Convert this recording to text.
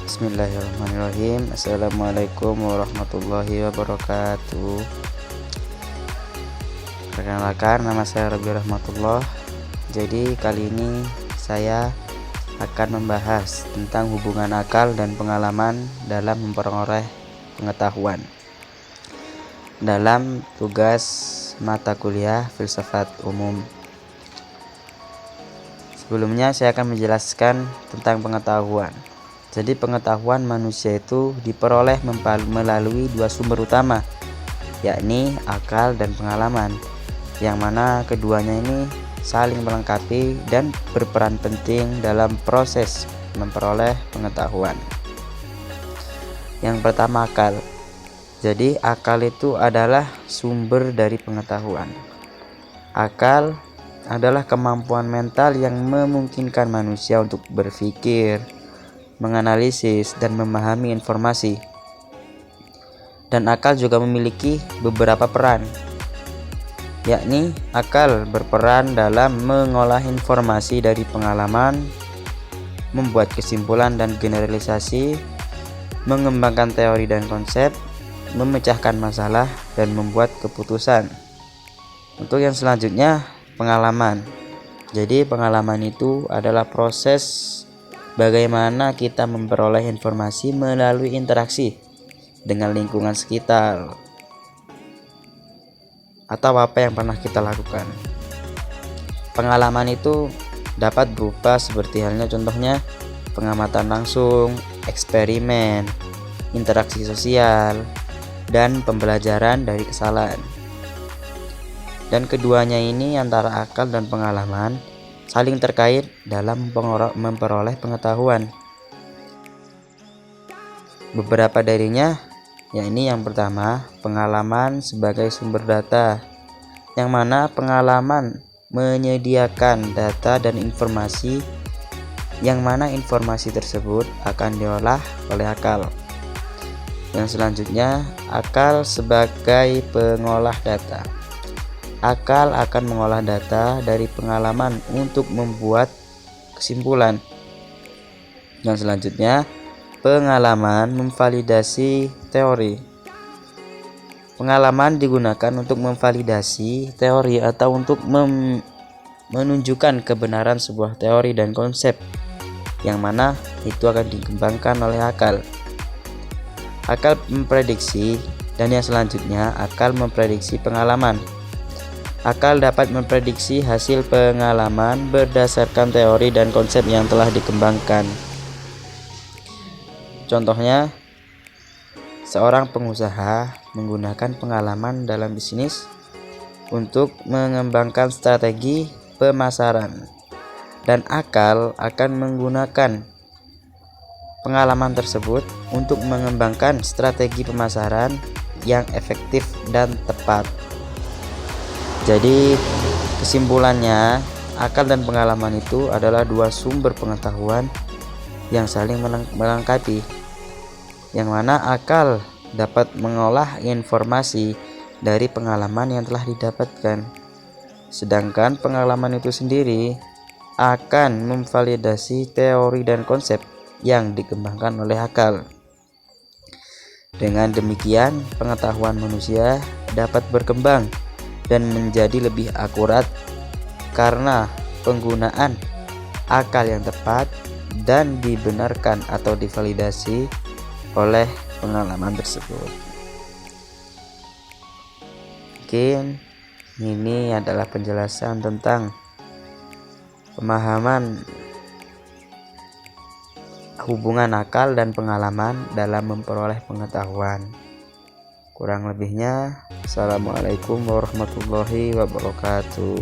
Bismillahirrahmanirrahim. Assalamualaikum warahmatullahi wabarakatuh. Perkenalkan, nama saya Rabi Rahmatullah. Jadi kali ini saya akan membahas tentang hubungan akal dan pengalaman dalam memperoleh pengetahuan dalam tugas mata kuliah filsafat umum. Sebelumnya saya akan menjelaskan tentang pengetahuan. Jadi pengetahuan manusia itu diperoleh melalui dua sumber utama, yakni akal dan pengalaman, yang mana keduanya ini saling melengkapi dan berperan penting dalam proses memperoleh pengetahuan. Yang pertama, akal. Jadi akal itu adalah sumber dari pengetahuan. Akal adalah kemampuan mental yang memungkinkan manusia untuk berpikir, menganalisis, dan memahami informasi. Dan akal juga memiliki beberapa peran, yakni akal berperan dalam mengolah informasi dari pengalaman, membuat kesimpulan dan generalisasi, mengembangkan teori dan konsep, memecahkan masalah, dan membuat keputusan. Untuk yang selanjutnya, pengalaman. Jadi pengalaman itu adalah proses bagaimana kita memperoleh informasi melalui interaksi dengan lingkungan sekitar atau apa yang pernah kita lakukan. Pengalaman itu dapat berupa seperti halnya contohnya pengamatan langsung, eksperimen, interaksi sosial, dan pembelajaran dari kesalahan. Dan keduanya ini antara akal dan pengalaman saling terkait dalam memperoleh pengetahuan. Beberapa darinya, yakni yang pertama, pengalaman sebagai sumber data, yang mana pengalaman menyediakan data dan informasi, yang mana informasi tersebut akan diolah oleh akal. Yang selanjutnya, akal sebagai pengolah data. Akal akan mengolah data dari pengalaman untuk membuat kesimpulan. Yang selanjutnya, pengalaman memvalidasi teori. Pengalaman digunakan untuk memvalidasi teori atau untuk menunjukkan kebenaran sebuah teori dan konsep, yang mana itu akan dikembangkan oleh akal. Akal memprediksi, dan yang selanjutnya akal memprediksi pengalaman. Akal dapat memprediksi hasil pengalaman berdasarkan teori dan konsep yang telah dikembangkan. Contohnya, seorang pengusaha menggunakan pengalaman dalam bisnis untuk mengembangkan strategi pemasaran, dan akal akan menggunakan pengalaman tersebut untuk mengembangkan strategi pemasaran yang efektif dan tepat. Jadi kesimpulannya, akal dan pengalaman itu adalah dua sumber pengetahuan yang saling melengkapi, yang mana akal dapat mengolah informasi dari pengalaman yang telah didapatkan, sedangkan pengalaman itu sendiri akan memvalidasi teori dan konsep yang dikembangkan oleh akal. Dengan demikian, pengetahuan manusia dapat berkembang dan menjadi lebih akurat karena penggunaan akal yang tepat dan dibenarkan atau divalidasi oleh pengalaman tersebut. Mungkin ini adalah penjelasan tentang pemahaman hubungan akal dan pengalaman dalam memperoleh pengetahuan. Kurang lebihnya, assalamualaikum warahmatullahi wabarakatuh.